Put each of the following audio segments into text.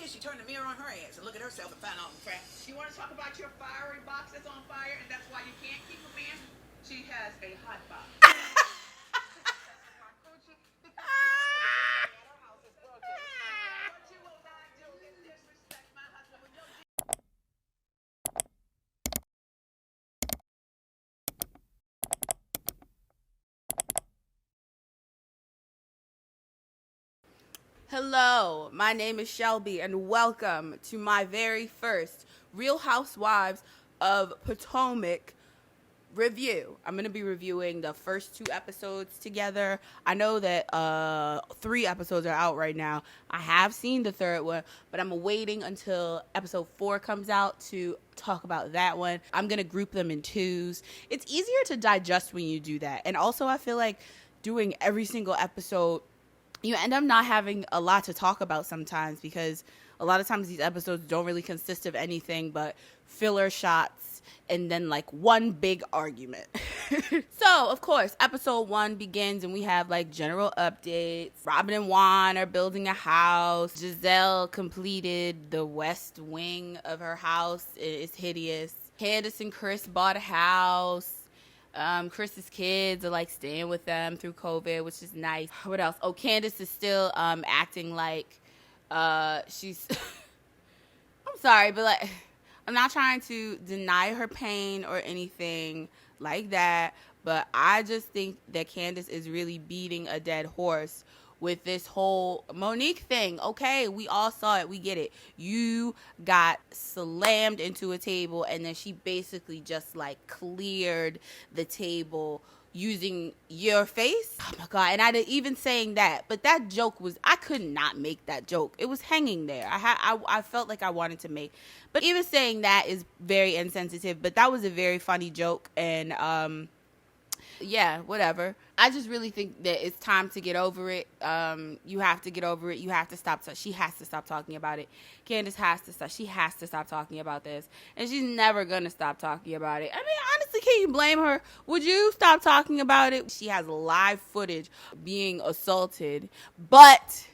did. She turned the mirror on her ass and looked at herself and found all the crap. You want to talk about your fiery box that's on fire and that's why you can't keep them in? She has a hot box. Hello, my name is Shelby, and welcome to my very first Real Housewives of Potomac review. I'm going to be reviewing the first 2 episodes together. I know that 3 episodes are out right now. I have seen the 3rd one, but I'm waiting until episode 4 comes out to talk about that one. I'm going to group them in 2s. It's easier to digest when you do that. And also, I feel like doing every single episode, you end up not having a lot to talk about sometimes, because a lot of times these episodes don't really consist of anything but filler shots and then like one big argument. So, of course, episode 1 begins and we have like general updates. Robin and Juan are building a house. Giselle completed the west wing of her house. It's hideous. Candace and Chris bought a house. Chris's kids are like staying with them through COVID, which is nice. What else? Oh, Candace is still acting like she's I'm sorry, but like, I'm not trying to deny her pain or anything like that, but I just think that Candace is really beating a dead horse with this whole Monique thing. Okay, we all saw it. We get it. You got slammed into a table and then she basically just like cleared the table using your face. Oh my God. And I didn't even saying that, but that joke was, I could not make that joke. It was hanging there. I felt like I wanted to make, but even saying that is very insensitive, but that was a very funny joke. And, yeah, whatever. I just really think that it's time to get over it. You have to get over it. You have to stop. She has to stop talking about it. Candace has to stop. She has to stop talking about this. And she's never going to stop talking about it. I mean, honestly, can you blame her? Would you stop talking about it? She has live footage being assaulted. But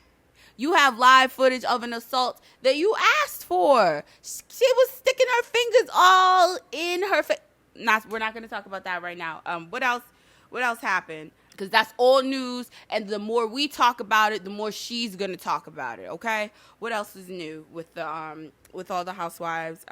you have live footage of an assault that you asked for. She was sticking her fingers all in her face. We're not going to talk about that right now. What else happened? Because that's all news, and the more we talk about it, the more she's gonna talk about it. Okay. What else is new with the with all the housewives?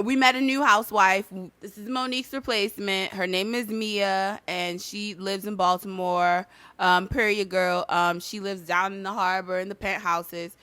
We met a new housewife. This is Monique's replacement. Her name is Mia, and she lives in Baltimore. Period girl. She lives down in the harbor in the penthouses.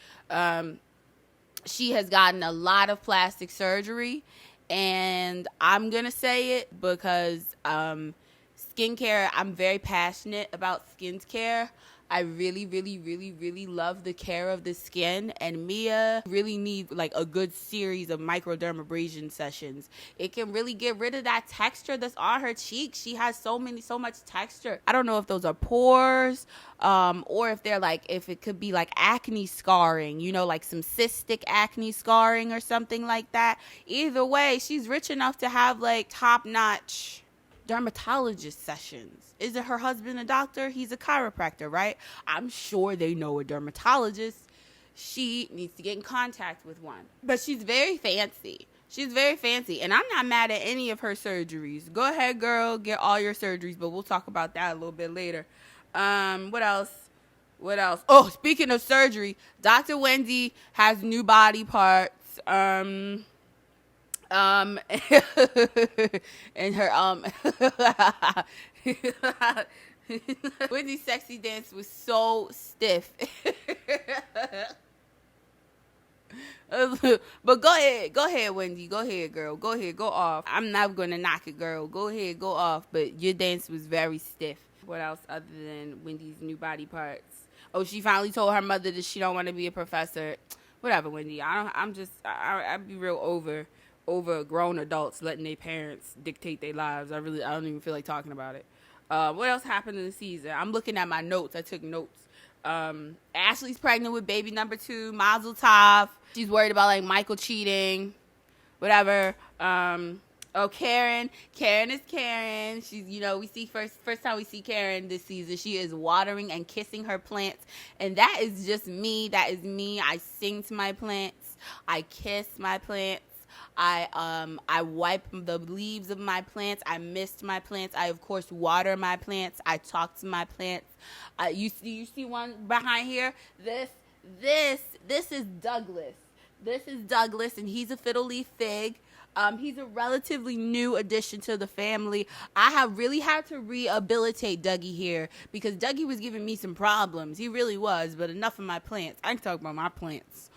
She has gotten a lot of plastic surgery. And I'm going to say it because skincare, I'm very passionate about skincare. I really, really, really, really love the care of the skin. And Mia really needs like a good series of microdermabrasion sessions. It can really get rid of that texture that's on her cheeks. She has so much texture. I don't know if those are pores, or if they're like, if it could be like acne scarring, you know, like some cystic acne scarring or something like that. Either way, she's rich enough to have like top-notch dermatologist sessions. Isn't her husband a doctor? He's a chiropractor, right? I'm sure they know a dermatologist. She needs to get in contact with one. But she's very fancy. She's very fancy. And I'm not mad at any of her surgeries. Go ahead, girl. Get all your surgeries. But we'll talk about that a little bit later. What else? Oh, speaking of surgery, Dr. Wendy has new body parts. And her Wendy's sexy dance was so stiff. But go ahead, Wendy. Go ahead, girl. Go ahead, go off. I'm not gonna knock it, girl. Go ahead, go off. But your dance was very stiff. What else other than Wendy's new body parts? Oh, she finally told her mother that she don't want to be a professor. Whatever, Wendy. I'd be real over grown adults letting their parents dictate their lives. I don't even feel like talking about it. What else happened in the season? I'm looking at my notes. I took notes. Ashley's pregnant with baby number 2, Mazel Tov. She's worried about like Michael cheating, whatever. Oh, Karen. Karen is Karen. She's, we see first time we see Karen this season, she is watering and kissing her plants. And that is just me. That is me. I sing to my plants. I kiss my plants. I wipe the leaves of my plants. I mist my plants. I of course water my plants. I talk to my plants. You see one behind here? This is Douglas. This is Douglas, and he's a fiddle leaf fig. He's a relatively new addition to the family. I have really had to rehabilitate Dougie here because Dougie was giving me some problems. He really was, but enough of my plants. I can talk about my plants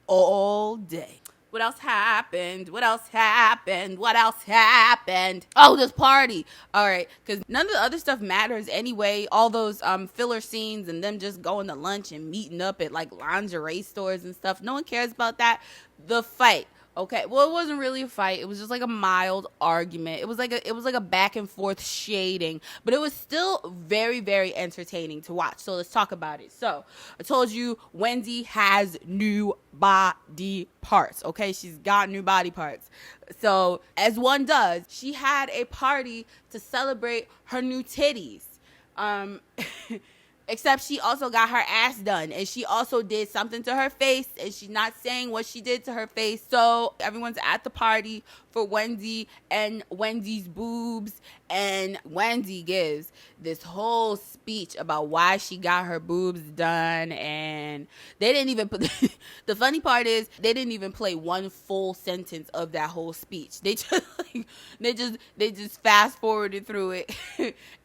all day. What else happened? What else happened? What else happened? Oh, this party. All right, because none of the other stuff matters anyway. All those filler scenes and them just going to lunch and meeting up at like lingerie stores and stuff. No one cares about that. The fight. Okay, well, it wasn't really a fight. It was just like a mild argument. It was like a back and forth shading, but it was still very, very entertaining to watch. So let's talk about it. So I told you Wendy has new body parts. Okay, she's got new body parts. So as one does, she had a party to celebrate her new titties. Except she also got her ass done, and she also did something to her face, and she's not saying what she did to her face. So everyone's at the party for Wendy and Wendy's boobs, and Wendy gives this whole speech about why she got her boobs done, and they didn't even put the funny part is they didn't even play one full sentence of that whole speech. They just fast forwarded through it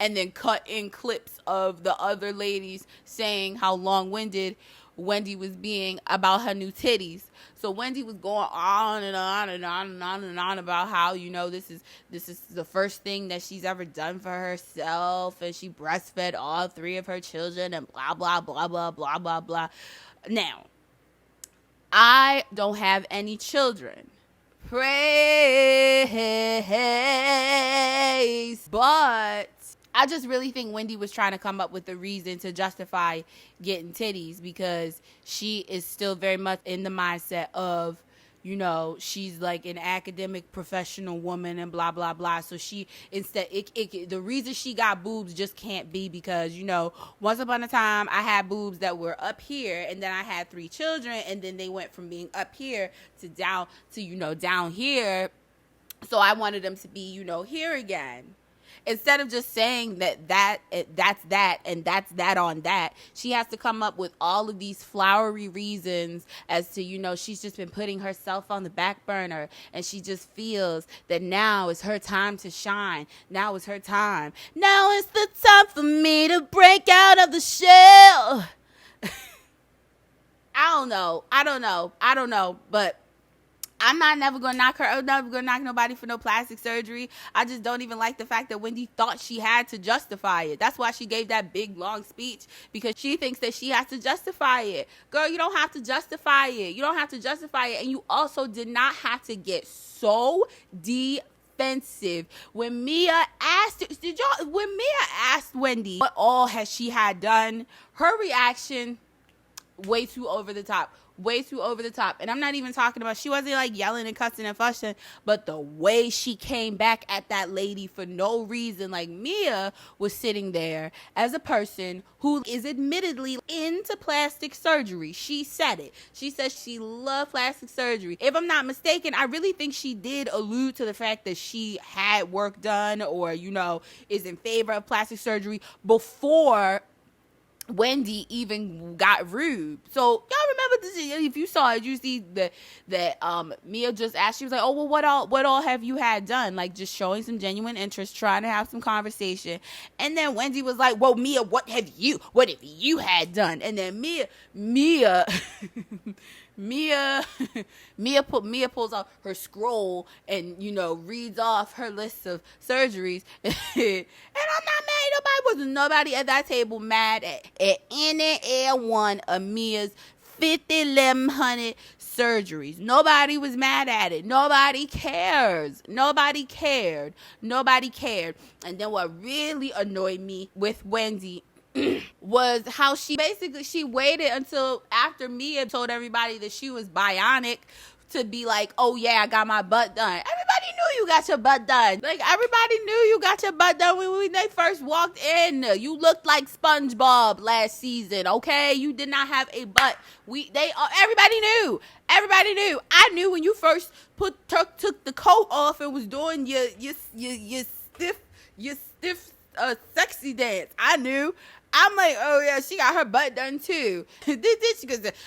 and then cut in clips of the other ladies saying how long-winded Wendy was being about her new titties. So Wendy was going on and on and on and on and on about how, this is the first thing that she's ever done for herself, and she breastfed all 3 of her children and blah, blah, blah, blah, blah, blah, blah. Now, I don't have any children. Praise. But I just really think Wendy was trying to come up with a reason to justify getting titties because she is still very much in the mindset of, she's like an academic professional woman and blah, blah, blah. So she the reason she got boobs just can't be because, once upon a time I had boobs that were up here and then I had 3 children and then they went from being up here to down here. So I wanted them to be, here again. Instead of just saying that's that and that's that on that, she has to come up with all of these flowery reasons as to, she's just been putting herself on the back burner and she just feels that now is her time to shine. Now is her time. Now is the time for me to break out of the shell. I don't know, but I'm never gonna knock nobody for no plastic surgery. I just don't even like the fact that Wendy thought she had to justify it. That's why she gave that big long speech, because she thinks that she has to justify it. Girl, you don't have to justify it. And you also did not have to get so defensive. When Mia asked Wendy what all has she had done, her reaction, way too over the top. And I'm not even talking about, she wasn't like yelling and cussing and fussing, but the way she came back at that lady for no reason. Like, Mia was sitting there as a person who is admittedly into plastic surgery. She said it. She said she loved plastic surgery. If I'm not mistaken, I really think she did allude to the fact that she had work done or, is in favor of plastic surgery before Wendy even got rude. So y'all remember this? If you saw it, you see that Mia just asked. She was like, "Oh well, what all have you had done?" Like, just showing some genuine interest, trying to have some conversation. And then Wendy was like, "Well, Mia, what have you had done?" And then Mia pulls out her scroll and, reads off her list of surgeries. And I'm not mad. Nobody at that table mad at any one of Mia's 1,100 surgeries. Nobody was mad at it. Nobody cared. And then what really annoyed me with Wendy was how she waited until after Mia told everybody that she was bionic to be like, oh yeah, I got my butt done. Everybody knew you got your butt done. Like, everybody knew you got your butt done when they first walked in. You looked like SpongeBob last season, okay? You did not have a butt. Everybody knew. Everybody knew. I knew when you first took the coat off and was doing your stiff sexy dance. I knew. I'm like, oh yeah, she got her butt done too.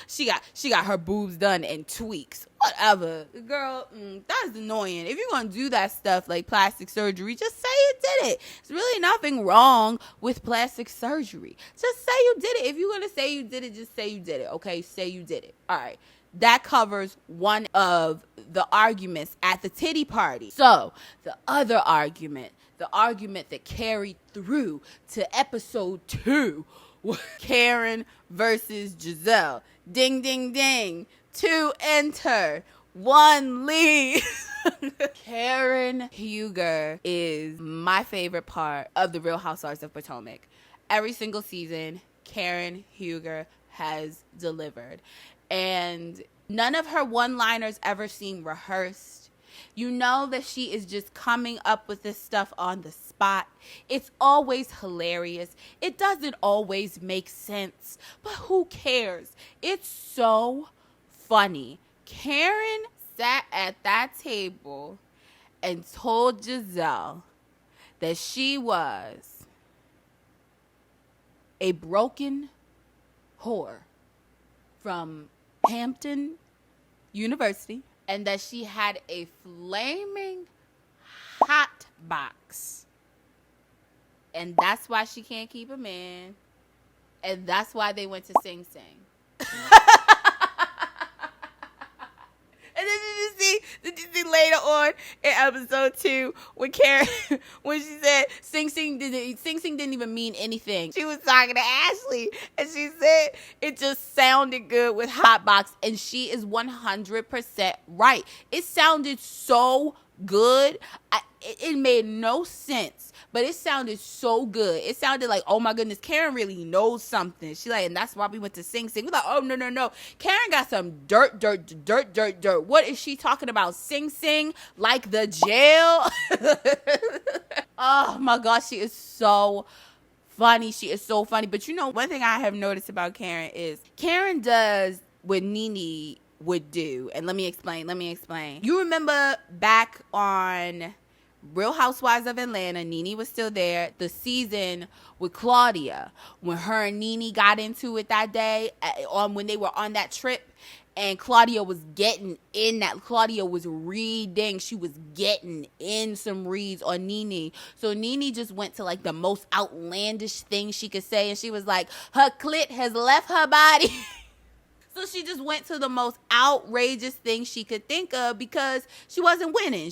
She got her boobs done and tweaks. Whatever, girl. That's annoying. If you're gonna do that stuff like plastic surgery, just say you did it. There's really nothing wrong with plastic surgery. Just say you did it. If you're gonna say you did it, just say you did it. Okay, say you did it. All right. That covers one of the arguments at the titty party. So the other argument, the argument that carried through to episode 2, was Karen versus Giselle. Ding, ding, ding. 2 enter. 1 leave. Karen Huger is my favorite part of the Real Housewives of Potomac. Every single season, Karen Huger has delivered. And none of her one-liners ever seem rehearsed. You know that she is just coming up with this stuff on the spot. It's always hilarious. It doesn't always make sense, but who cares? It's so funny. Karen sat at that table and told Giselle that she was a broken whore from Hampton University, and that she had a flaming hot box, and that's why she can't keep a man, and that's why they went to Sing Sing. And then did you see later on in episode 2 when Karen, when she said Sing Sing didn't even mean anything. She was talking to Ashley and she said it just sounded good with Hotbox, and she is 100% right. It sounded so good. It made no sense, but it sounded so good. It sounded like, oh my goodness, Karen really knows something. She like, and that's why we went to Sing Sing. We're like, oh no. Karen got some dirt. What is she talking about? Sing Sing? Like the jail? Oh my gosh, she is so funny. She is so funny. But you know, one thing I have noticed about Karen is Karen does what Nene would do. And let me explain. You remember back on Real Housewives of Atlanta, Nene was still there, the season with Claudia, when her and Nene got into it that day, when they were on that trip, and Claudia was getting in that. Claudia was reading. She was getting in some reads on Nene. So Nene just went to like the most outlandish thing she could say, and she was like, her clit has left her body. So she just went to the most outrageous thing she could think of because she wasn't winning.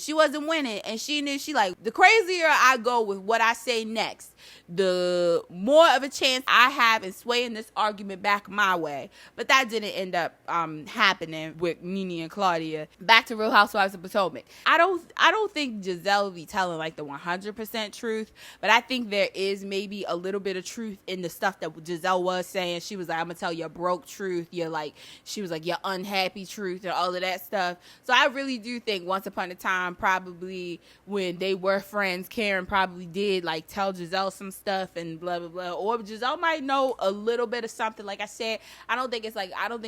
And she knew, she like, the crazier I go with what I say next, the more of a chance I have in swaying this argument back my way. But that didn't end up happening with Nene and Claudia. Back to Real Housewives of Potomac. I don't think Giselle will be telling like the 100% truth, but I think there is maybe a little bit of truth in the stuff that Giselle was saying. She was like, I'm gonna tell you a broke truth. You're like, she was like, your unhappy truth and all of that stuff. So I really do think once upon a time, probably when they were friends, Karen probably did like tell Giselle some stuff and blah blah blah, or Giselle might know a little bit of something. Like I said, I don't think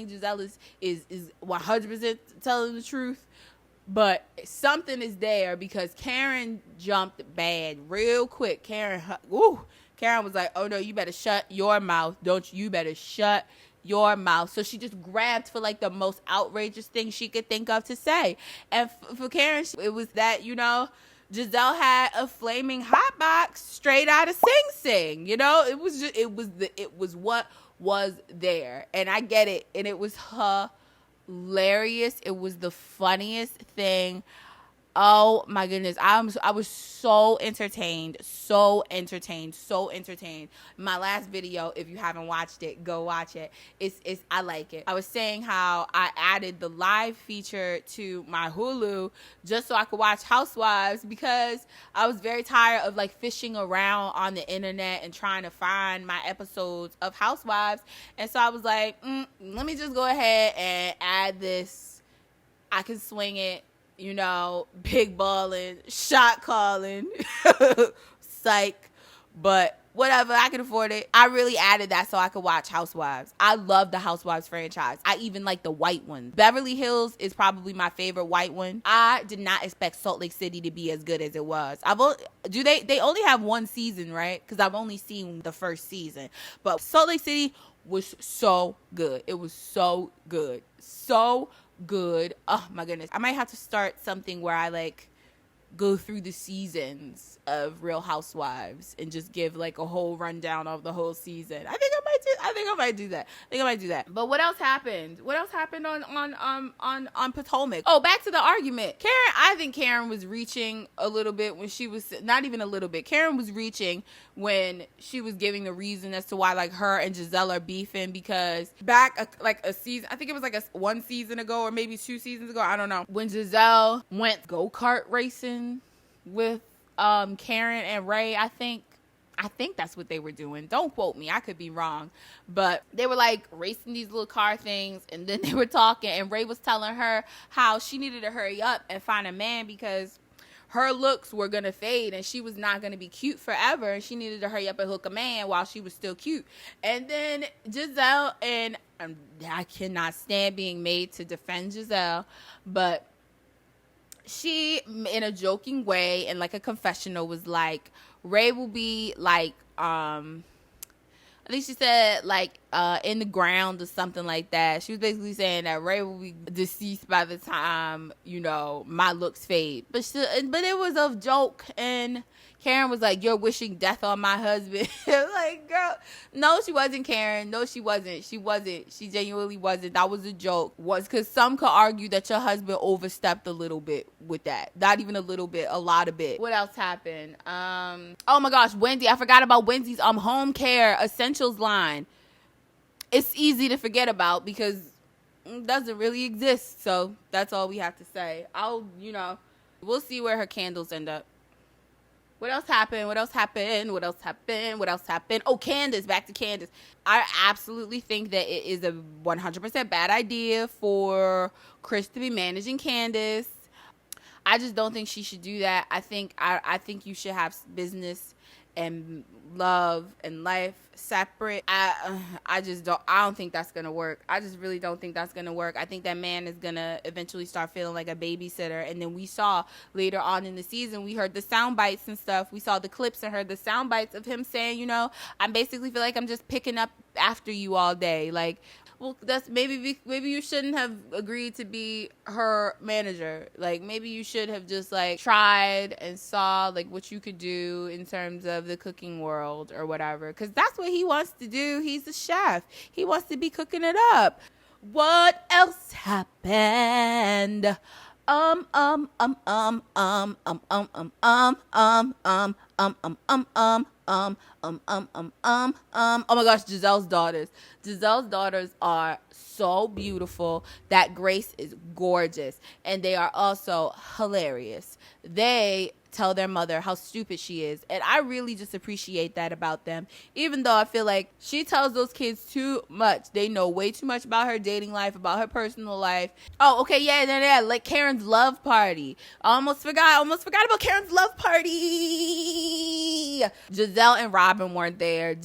Giselle is 100% telling the truth, but something is there because Karen jumped bad real quick. Karen was like, oh no, you better shut your mouth. You better shut your mouth. So she just grabbed for like the most outrageous thing she could think of to say. And for Karen, it was that, you know, Giselle had a flaming hot box straight out of Sing Sing. You know, it was what was there. And I get it. And it was hilarious. It was the funniest thing. Oh my goodness. I was so entertained. My last video, if you haven't watched it, go watch it. I like it. I was saying how I added the live feature to my Hulu just so I could watch Housewives because I was very tired of like fishing around on the internet and trying to find my episodes of Housewives. And so I was like, let me just go ahead and add this I can swing it, you know, big balling, shot calling, psych, but whatever, I can afford it. I really added that so I could watch Housewives. I love the Housewives franchise. I even like the white one. Beverly Hills is probably my favorite white one. I did not expect Salt Lake City to be as good as it was. They only have one season, right? Because I've only seen the first season. But Salt Lake City was so good. It was so good. So good. Oh my goodness. I might have to start something where I like go through the seasons of Real Housewives and just give like a whole rundown of the whole season. I think I might do that. But what else happened? What else happened on Potomac? Oh, back to the argument. I think Karen was reaching a little bit when she was, not even a little bit. Karen was reaching when she was giving the reason as to why like her and Giselle are beefing, because back like a season, I think it was like one season ago or maybe 2 seasons ago, I don't know, when Giselle went go-kart racing with Karen and Ray, I think that's what they were doing. Don't quote me, I could be wrong, but they were like racing these little car things, and then they were talking, and Ray was telling her how she needed to hurry up and find a man because her looks were gonna fade and she was not gonna be cute forever, and she needed to hurry up and hook a man while she was still cute. And then Giselle, and I cannot stand being made to defend Giselle, but she, in a joking way and like a confessional, was like, Ray will be like, I think she said like in the ground or something like that. She was basically saying that Ray will be deceased by the time, you know, my looks fade. But it was a joke, and Karen was like, you're wishing death on my husband. Like, girl, no, she wasn't, Karen. No, she wasn't. She genuinely wasn't. That was a joke. Because some could argue that your husband overstepped a little bit with that. Not even a little bit, a lot of bit. What else happened? Oh my gosh, Wendy. I forgot about Wendy's home care essentials line. It's easy to forget about because it doesn't really exist. So that's all we have to say. We'll see where her candles end up. What else happened? Oh, Candace. Back to Candace. I absolutely think that it is a 100% bad idea for Chris to be managing Candace. I just don't think she should do that. I think you should have business and love and life separate. I don't think that's gonna work. I just really don't think that's gonna work. I think that man is gonna eventually start feeling like a babysitter. And then we saw later on in the season, we heard the sound bites and stuff. We saw the clips and heard the sound bites of him saying, you know, I basically feel like I'm just picking up after you all day. Like, well, that's maybe you shouldn't have agreed to be her manager. Like, maybe you should have just like tried and saw like what you could do in terms of the cooking world or whatever, because that's what he wants to do. He's a chef. He wants to be cooking it up. What else happened? Oh my gosh, Giselle's daughters are so beautiful. That Grace is gorgeous, and they are also hilarious. They tell their mother how stupid she is, and I really just appreciate that about them, even though I feel like she tells those kids too much. They know way too much about her dating life, about her personal life. Oh, okay, yeah, like Karen's love party. I almost forgot about Karen's love party. Giselle and Robin weren't there.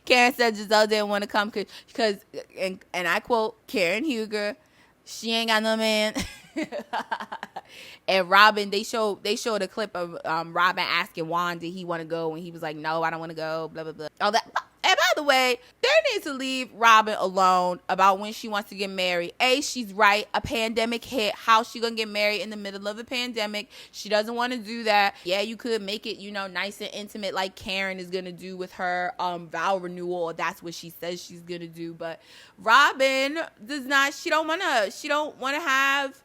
Karen said Giselle didn't want to come because and I quote Karen Huger, she ain't got no man. And Robin, they showed a clip of Robin asking Juan, did he want to go? And he was like, no, I don't want to go, blah, blah, blah. All that. And by the way, they need to leave Robin alone about when she wants to get married. She's right. A pandemic hit. How's she going to get married in the middle of a pandemic? She doesn't want to do that. Yeah, you could make it, nice and intimate like Karen is going to do with her vow renewal, or that's what she says she's going to do. But Robin she don't want to have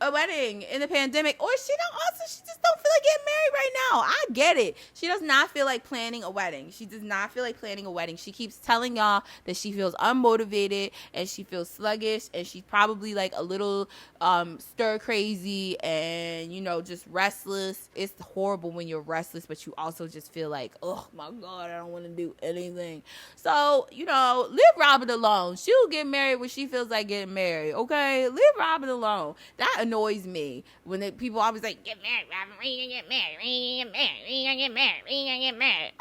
a wedding in the pandemic, or she just don't feel like getting married right now. I get it. She does not feel like planning a wedding. She does not feel like planning a wedding. She keeps telling y'all that she feels unmotivated and she feels sluggish, and she's probably like a little stir crazy and, you know, just restless. It's horrible when you're restless, but you also just feel like, oh my God, I don't want to do anything. So, you know, leave Robin alone. She'll get married when she feels like getting married, okay? Leave Robin alone. That annoys me when people always like, get married, Robin, when you gonna get married, when you gonna get married, when you gonna get married, when you gonna get married.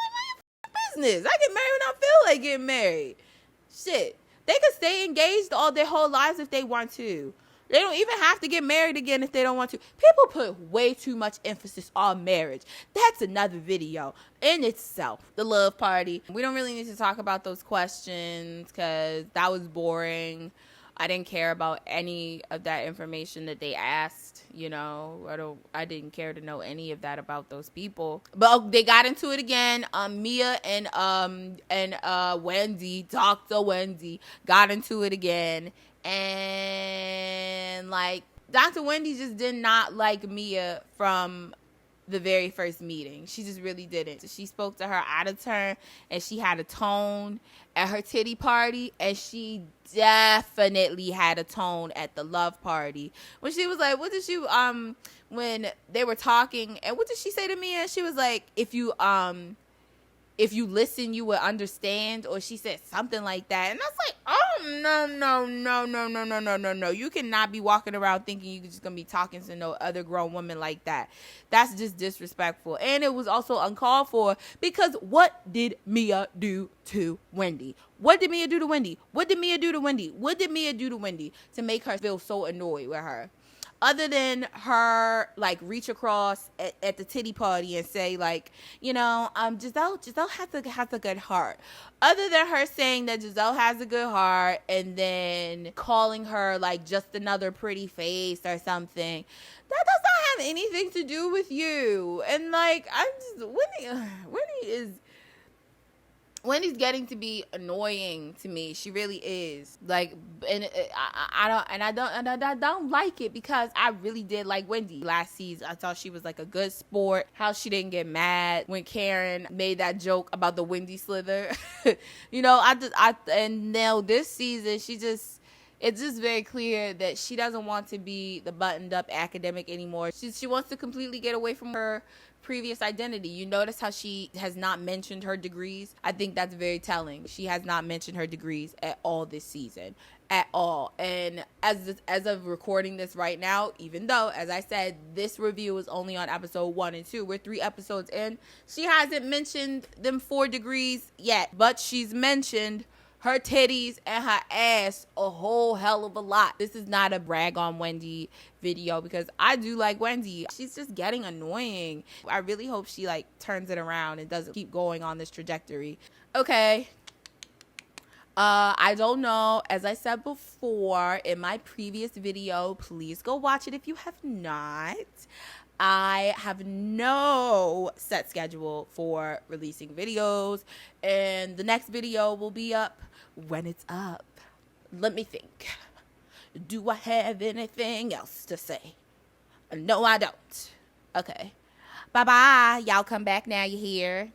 Like, business. I get married when I feel like getting married. Shit. They could stay engaged all their whole lives if they want to. They don't even have to get married again if they don't want to. People put way too much emphasis on marriage. That's another video in itself. The love party. We don't really need to talk about those questions because that was boring. I didn't care about any of that information that they asked. You know, I didn't care to know any of that about those people. But they got into it again. Mia and Wendy, Dr. Wendy, got into it again. And like Dr. Wendy just did not like Mia from the very first meeting. She just really didn't. She spoke to her out of turn, and she had a tone at her titty party, and she definitely had a tone at the love party. When she was like, what did she when they were talking, and what did she say to Mia? She was like, if you listen, you will understand, or she said something like that. And I was like, oh, no. You cannot be walking around thinking you're just going to be talking to no other grown woman like that. That's just disrespectful. And it was also uncalled for, because what did Mia do to Wendy? What did Mia do to Wendy? What did Mia do to Wendy? What did Mia do to Wendy to make her feel so annoyed with her? Other than her, like, reach across at the titty party and say, like, you know, Giselle has a good heart. Other than her saying that Giselle has a good heart and then calling her, like, just another pretty face or something, that does not have anything to do with you. And, like, Wendy's getting to be annoying to me. She really is. Like, and I don't like it, because I really did like Wendy last season. I thought she was like a good sport. How she didn't get mad when Karen made that joke about the Wendy slither. You know, and now this season it's just very clear that she doesn't want to be the buttoned up academic anymore. She wants to completely get away from her previous identity. You notice how she has not mentioned her degrees? I think that's very telling. She has not mentioned her degrees at all this season. At all. And as of recording this right now, even though, as I said, this review is only on episode 1 and 2, we're 3 episodes in, she hasn't mentioned them 4 degrees yet, but she's mentioned her titties and her ass a whole hell of a lot. This is not a brag on Wendy video, because I do like Wendy. She's just getting annoying. I really hope she like turns it around and doesn't keep going on this trajectory. Okay. I don't know. As I said before in my previous video, please go watch it if you have not. I have no set schedule for releasing videos, and the next video will be up when it's up. Let me think. Do I have anything else to say? No, I don't. Okay. Bye-bye. Y'all come back now, you hear?